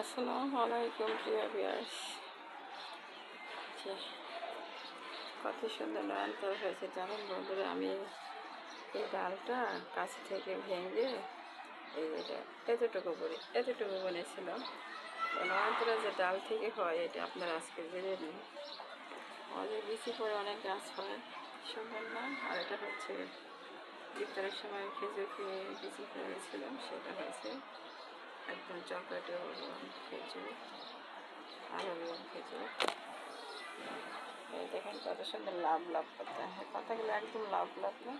আসসালামু আলাইকুম প্রিয় ভিউয়ার্স। কত সুন্দর নয়নতারা হয়েছে জানেন বন্ধুরা। আমি এই ডালটা কাছ থেকে ভেঙে এই যেটা এতটুকু বনেছিলাম। নয়নতারা যে ডাল থেকে হয় এটা আপনারা আজকে জেনে নিন। আমাদের বিচি পরে অনেক গাছ হয় সুন্দর না। আর এটা হচ্ছে ইফতারের সময় খেজুর খেয়ে বিচি করেছিলাম, সেটা হয়েছে একদম চকলেটের খেজুর, আরো খেজুর। এই দেখেন কত সুন্দর লাভ পাতা, পাতাগুলো একদম লাভ না।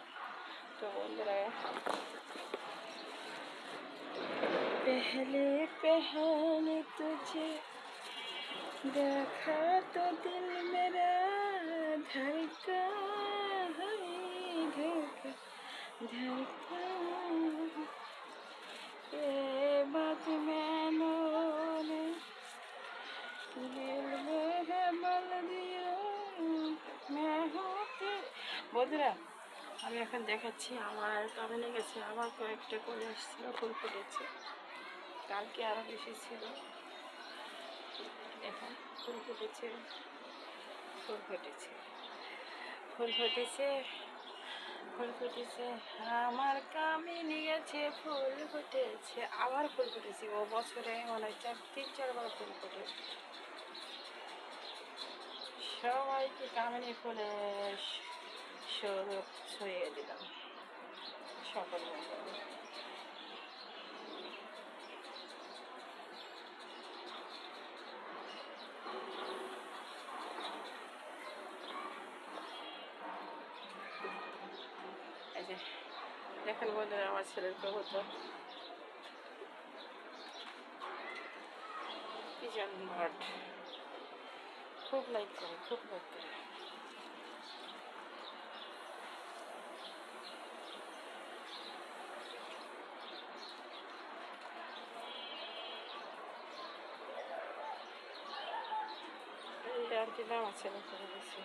তো বন্ধুরা, पहले पहले तुझे देखा तो दिल मेरा धड़का है, धड़का ये बात मैंने दिल में है बोल दिया मैं होते। বন্ধুরা, আমি এখন দেখাচ্ছি আমার কামিনে গেছে, আমার কয়েকটা করে এসেছিলো, ফুল ফুটেছে। কালকে আরও বেশি ছিল। এখন ফুল ফুটেছে, ফুল ফুটেছে, ফুল ফুটেছে, ফুল ফুটেছে। আমার কামিনী গেছে, ফুল ফুটেছে, আবার ফুল ফুটেছে। ও বছরে মনে হয় 3-4 বার ফুল ফুটেছে। সবাইকে কামিনী ফুলে স্বরূপ ছড়িয়ে দিলাম সকল বন্ধু। এই যে দেখেন বন্ধুরা, আমার ছেলের কবুতর পিজন বার্ড খুব লাইক করে, খুব লাইক করে। এই ডালটি আমার ছেলে করে দিয়েছে।